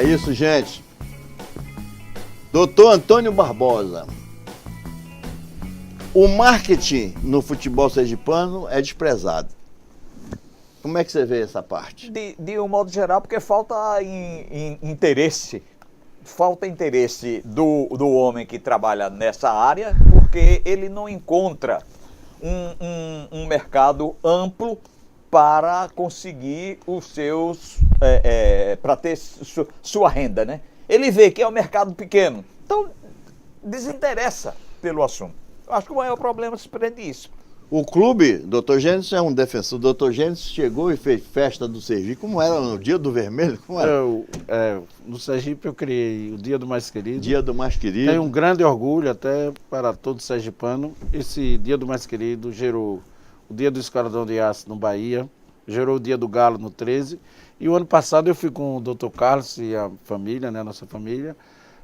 isso, gente. Doutor Antônio Barbosa. O marketing no futebol sergipano é desprezado. Como é que você vê essa parte? De um modo geral, porque falta interesse. Falta interesse do homem que trabalha nessa área, porque ele não encontra um mercado amplo para conseguir os seus, para ter sua renda, né? Ele vê que é um mercado pequeno, então desinteressa pelo assunto. Eu acho que o maior problema se prende isso. O clube, Dr. Gênesis é um defensor. O Dr. Gênesis chegou e fez festa do Sergipe. Como era no Dia do Vermelho? Como era? No Sergipe eu criei o Dia do Mais Querido. Dia do Mais Querido. Tenho um grande orgulho até para todo sergipano. Esse Dia do Mais Querido gerou o Dia do Esquadrão de Aço no Bahia, gerou o Dia do Galo no 13. E o ano passado eu fui com o Dr. Carlos e a família, né, nossa família.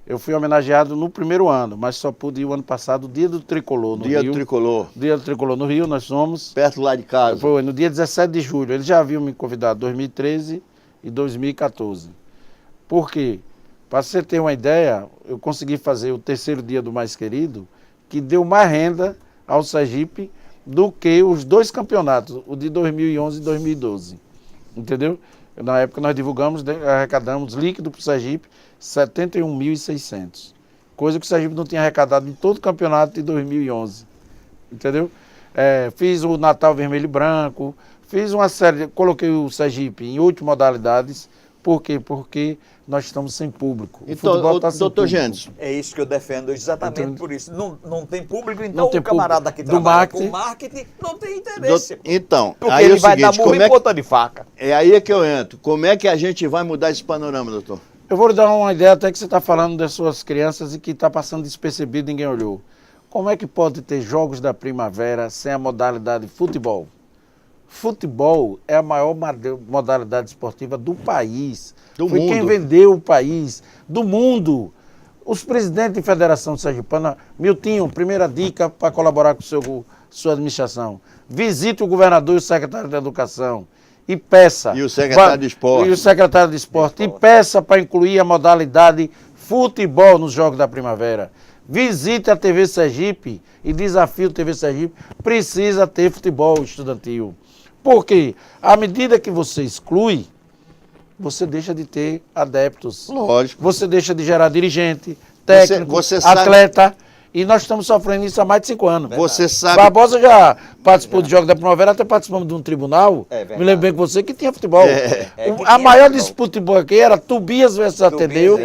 Eu fui homenageado no primeiro ano, mas só pude ir o ano passado, o Dia do Tricolor no Rio. Dia do Tricolor. Dia do Tricolor no Rio, nós fomos. Perto lá de casa. Foi no dia 17 de julho. Eles já haviam me convidado em 2013 e 2014. Por quê? Para você ter uma ideia, eu consegui fazer o terceiro Dia do Mais Querido, que deu mais renda ao Sergipe do que os dois campeonatos, o de 2011 e 2012. Entendeu? Na época nós divulgamos, arrecadamos líquido para o Sergipe, 71.600. Coisa que o Sergipe não tinha arrecadado em todo o campeonato de 2011. Entendeu? Fiz o Natal Vermelho e Branco, fiz uma série, coloquei o Sergipe em 8 modalidades. Por quê? Porque nós estamos sem público. Então, doutor Gênesis. É isso que eu defendo, exatamente então, por isso. Não tem público, então tem o camarada que trabalha com marketing não tem interesse. Então, porque aí ele é o vai seguinte, dar murro em ponta de faca. É aí que eu entro. Como é que a gente vai mudar esse panorama, doutor? Eu vou lhe dar uma ideia até que você está falando das suas crianças e que está passando despercebido, ninguém olhou. Como é que pode ter jogos da primavera sem a modalidade futebol? Futebol é a maior modalidade esportiva do país. Foi mundo. Quem vendeu o país, do mundo. Os presidentes de Federação Sergipana, Miltinho, primeira dica para colaborar com sua administração. Visite o governador e o secretário de Educação e peça. E o secretário de Esporte. E o secretário de Esporte. E peça para incluir a modalidade futebol nos Jogos da Primavera. Visite a TV Sergipe e desafie o TV Sergipe. Precisa ter futebol estudantil. Por quê? À medida que você exclui, você deixa de ter adeptos. Lógico. Você deixa de gerar dirigente, técnico, você atleta. E nós estamos sofrendo isso há mais de 5 anos. Você sabe... Barbosa já participou de Jogos da Primavera, até participamos de um tribunal. Me lembro bem com você que tinha futebol. A maior disputa de futebol aqui era Tobias versus Ateneu,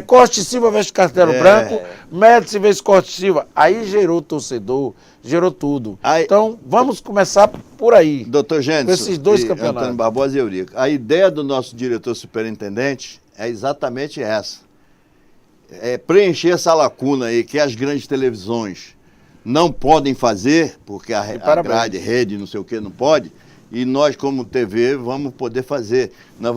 Costa e Silva versus Castelo Branco, Médici versus Costa e Silva. Aí gerou torcedor, gerou tudo. Então, vamos começar por aí. Doutor Gênesis, com esses dois campeonatos. Antônio Barbosa e Eurico. A ideia do nosso diretor superintendente é exatamente essa. Preencher essa lacuna aí que as grandes televisões não podem fazer, porque a grade, rede, não sei o que, não pode, e nós, como TV, vamos poder fazer. Nós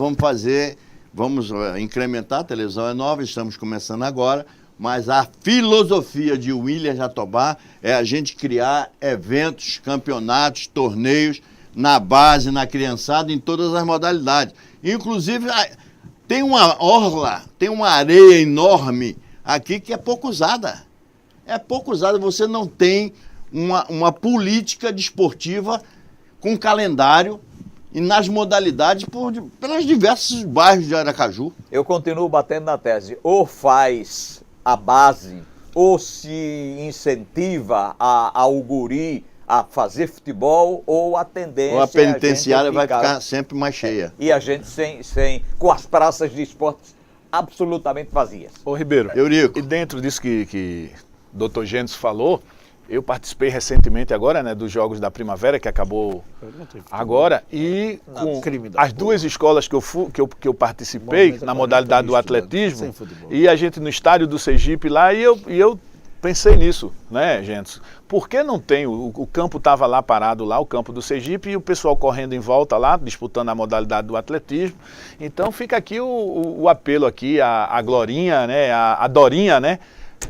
vamos incrementar, a televisão é nova, estamos começando agora, mas a filosofia de William Jatobá é a gente criar eventos, campeonatos, torneios na base, na criançada, em todas as modalidades. Inclusive... Tem uma orla, tem uma areia enorme aqui que é pouco usada. É pouco usada, você não tem uma política desportiva com calendário e nas modalidades pelos diversos bairros de Aracaju. Eu continuo batendo na tese, ou faz a base, ou se incentiva ao guri a fazer futebol, ou a tendência... Ou a penitenciária vai ficar sempre mais cheia. E a gente com as praças de esportes absolutamente vazias. Ô Ribeiro, Eurico. E dentro disso que o Dr. Gênesis falou, eu participei recentemente agora, né, dos Jogos da Primavera, que acabou agora, e com as duas escolas que eu participei, na modalidade do atletismo, e a gente no estádio do Sergipe lá, e eu pensei nisso, né, gente? Por que não tem? O campo estava lá parado, lá, o campo do Sergipe, e o pessoal correndo em volta lá, disputando a modalidade do atletismo. Então fica aqui o apelo aqui, a Glorinha, né, a Dorinha, né,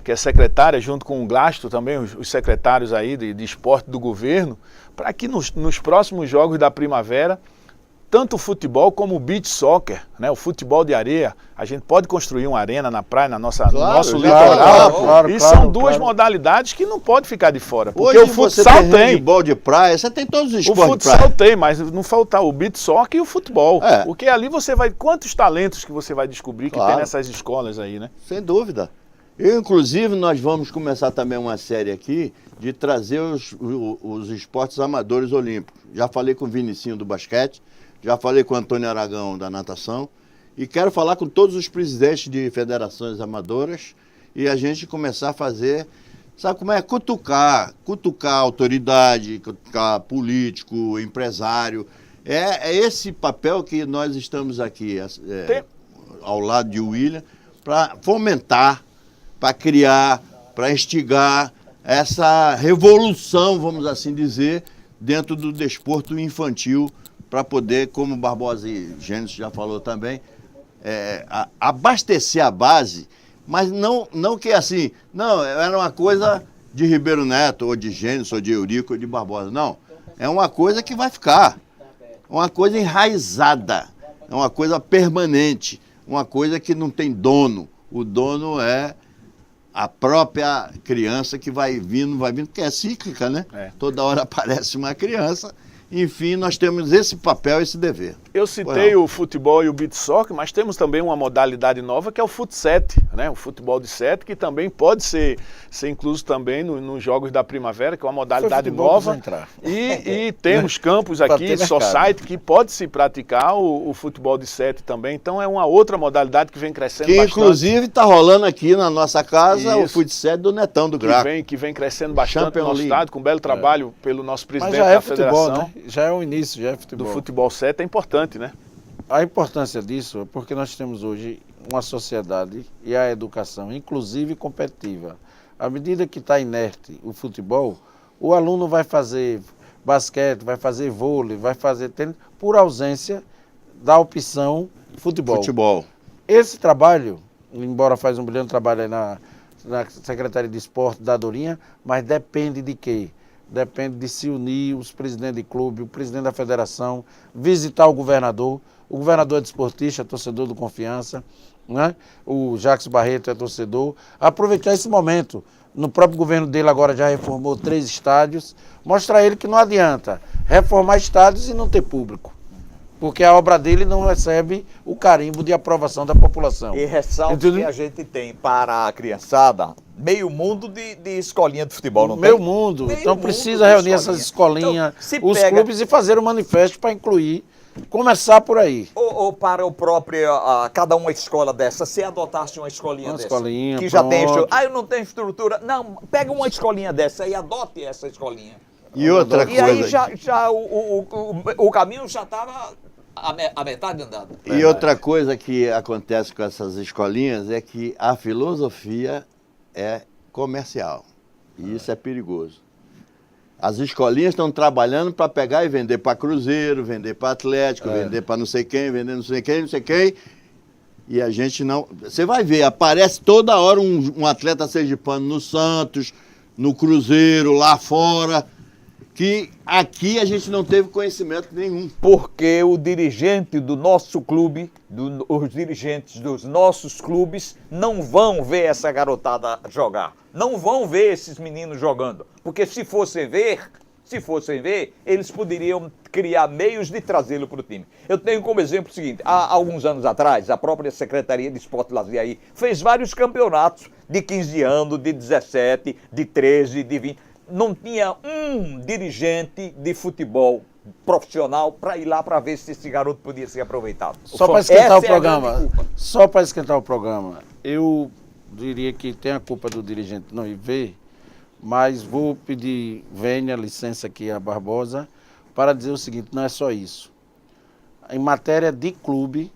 que é secretária, junto com o Glasto também, os secretários aí de esporte do governo, para que nos próximos Jogos da Primavera tanto o futebol como o beach soccer, né? O futebol de areia. A gente pode construir uma arena na praia, no nosso litoral. E são duas modalidades que não pode ficar de fora. Porque hoje o futsal tem handebol de praia, você tem todos os esportes de praia. O futsal tem, mas não falta o beach soccer e o futebol. Porque ali você vai... Quantos talentos que você vai descobrir que tem nessas escolas aí, né? Sem dúvida. Inclusive, nós vamos começar também uma série aqui de trazer os esportes amadores olímpicos. Já falei com o Vinicinho do basquete, já falei com o Antônio Aragão da natação e quero falar com todos os presidentes de federações amadoras e a gente começar a fazer, sabe como é? Cutucar a autoridade, cutucar político, empresário. É esse papel que nós estamos aqui ao lado de William para fomentar, para criar, para instigar essa revolução, vamos assim dizer, dentro do desporto infantil, para poder, como Barbosa e Gênesis já falou também, abastecer a base, mas não que assim, não, era uma coisa de Ribeiro Neto, ou de Gênesis, ou de Eurico, ou de Barbosa, não. É uma coisa que vai ficar, uma coisa enraizada, é uma coisa permanente, uma coisa que não tem dono. O dono é a própria criança que vai vindo, porque é cíclica, né? Toda hora aparece uma criança. Enfim, nós temos esse papel, esse dever. Eu citei o futebol e o beach soccer, mas temos também uma modalidade nova que é o fut7, né? O futebol de 7, que também pode ser incluso também nos Jogos da Primavera, que é uma modalidade nova. E temos campos aqui, society, que pode se praticar o futebol de 7 também. Então é uma outra modalidade que vem crescendo bastante. Que inclusive está rolando aqui na nossa casa o fut7 do Netão do Graco. Que vem crescendo bastante no nosso estado, com um belo trabalho pelo nosso presidente da federação. Futebol, né? Já é o início, já é futebol. Do futebol 7 é importante, né? A importância disso é porque nós temos hoje uma sociedade e a educação, inclusive competitiva. À medida que está inerte o futebol, o aluno vai fazer basquete, vai fazer vôlei, vai fazer tênis, por ausência da opção futebol. Esse trabalho, embora faz um brilhante trabalho aí na Secretaria de Esporte da Dorinha, mas depende de quê? Depende de se unir os presidentes de clube, o presidente da federação, visitar o governador é desportista, é torcedor do Confiança, né? O Jacques Barreto é torcedor, aproveitar esse momento. No próprio governo dele agora já reformou 3 estádios, mostrar a ele que não adianta reformar estádios e não ter público, porque a obra dele não recebe o carimbo de aprovação da população. E ressalto que a gente tem para a criançada meio mundo de escolinha de futebol, não tem? Meio mundo. Então precisa reunir essas escolinhas, então, os clubes e fazer um manifesto para incluir, começar por aí. Ou para o próprio, cada uma escola dessa, se adotasse uma escolinha dessa. Escolinha, que já tem estrutura. Eu não tenho estrutura. Não, pega uma escolinha dessa e adote essa escolinha. E outra coisa. E aí já o caminho já estava a metade andado. E outra coisa que acontece com essas escolinhas é que a filosofia é comercial. E isso é perigoso. As escolinhas estão trabalhando para pegar e vender para Cruzeiro, vender para Atlético, vender para não sei quem, vender não sei quem. E a gente não... Você vai ver, aparece toda hora um atleta sergipano no Santos, no Cruzeiro, lá fora, que aqui a gente não teve conhecimento nenhum. Porque o dirigente do nosso clube, os dirigentes dos nossos clubes, não vão ver essa garotada jogar. Não vão ver esses meninos jogando. Porque se fossem ver, eles poderiam criar meios de trazê-lo para o time. Eu tenho como exemplo o seguinte: há alguns anos atrás, a própria Secretaria de Esporte e Lazer aí fez vários campeonatos de 15 anos, de 17, de 13, de 20... Não tinha um dirigente de futebol profissional para ir lá para ver se esse garoto podia ser aproveitado. Só para esquentar o programa. Só para esquentar o programa. Eu diria que tem a culpa do dirigente não ir ver, mas vou pedir licença aqui a Barbosa para dizer o seguinte: não é só isso. Em matéria de clube,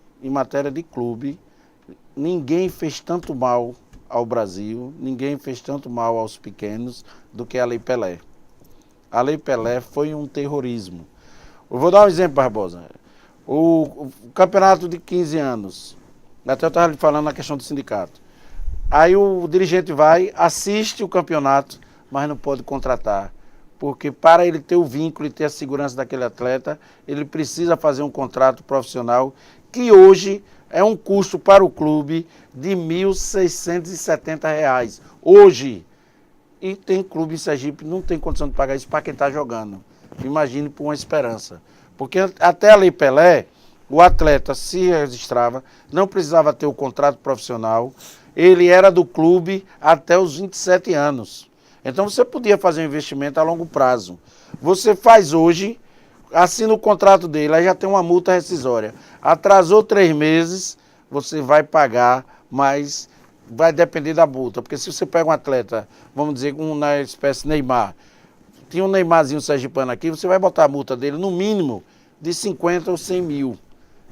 ninguém fez tanto mal ao Brasil, ninguém fez tanto mal aos pequenos do que a Lei Pelé. A Lei Pelé foi um terrorismo. Eu vou dar um exemplo, Barbosa. O campeonato de 15 anos, até eu estava lhe falando na questão do sindicato. Aí o dirigente vai, assiste o campeonato, mas não pode contratar, porque para ele ter o vínculo e ter a segurança daquele atleta, ele precisa fazer um contrato profissional que hoje é um custo para o clube de R$ 1.670. Hoje. E tem clube em Sergipe que não tem condição de pagar isso para quem está jogando. Imagine por uma esperança. Porque até a Lei Pelé, o atleta se registrava, não precisava ter o contrato profissional, ele era do clube até os 27 anos. Então você podia fazer um investimento a longo prazo. Você faz hoje, assina o contrato dele, aí já tem uma multa rescisória. Atrasou 3 meses, você vai pagar, mas vai depender da multa. Porque se você pega um atleta, vamos dizer, na espécie Neymar, tinha um Neymarzinho sergipano aqui, você vai botar a multa dele no mínimo de 50 ou 100 mil.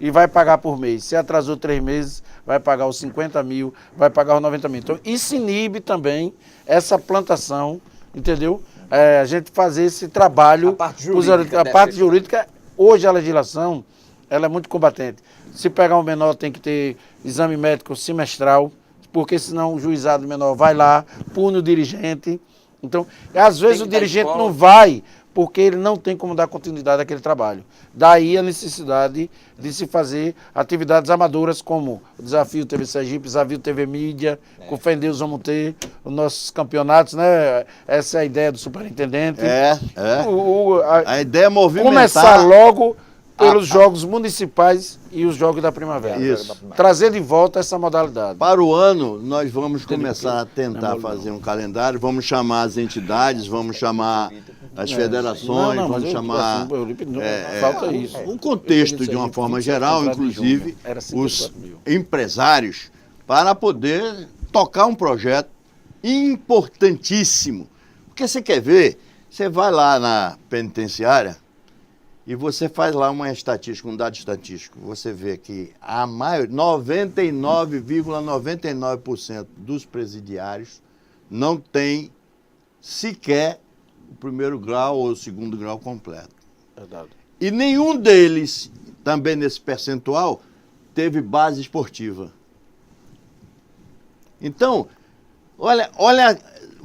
E vai pagar por mês. Se atrasou 3 meses, vai pagar os 50 mil, vai pagar os 90 mil. Então, isso inibe também essa plantação, entendeu? A gente fazer esse trabalho. A parte jurídica. A parte jurídica, hoje a legislação, ela é muito combatente. Se pegar um menor, tem que ter exame médico semestral, porque senão o juizado menor vai lá, pune o dirigente. Então, às vezes o dirigente não vai, porque ele não tem como dar continuidade àquele trabalho. Daí a necessidade de se fazer atividades amadoras como o Desafio TV Sergipe, Desafio TV Mídia, com fé em Deus vamos ter os nossos campeonatos, né? Essa é a ideia do superintendente. A ideia é movimentar. Começar logo pelos jogos municipais e os jogos da primavera. Isso. Trazer de volta essa modalidade. Para o ano, nós vamos começar a tentar fazer um calendário, vamos chamar as entidades, vamos chamar as federações, vamos chamar falta isso. Um contexto de uma forma geral, inclusive os empresários, para poder tocar um projeto importantíssimo. Porque você quer ver, você vai lá na penitenciária, e você faz lá uma estatística, um dado estatístico, você vê que a maioria, 99,99% dos presidiários não tem sequer o 1º grau ou o 2º grau completo. Verdade. E nenhum deles, também nesse percentual, teve base esportiva. Então, olha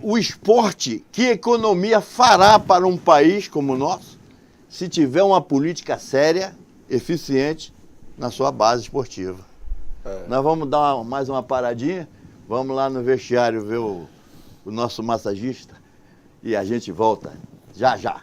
o esporte, que economia fará para um país como o nosso, se tiver uma política séria, eficiente, na sua base esportiva. Nós vamos dar mais uma paradinha, vamos lá no vestiário ver o nosso massagista e a gente volta já já.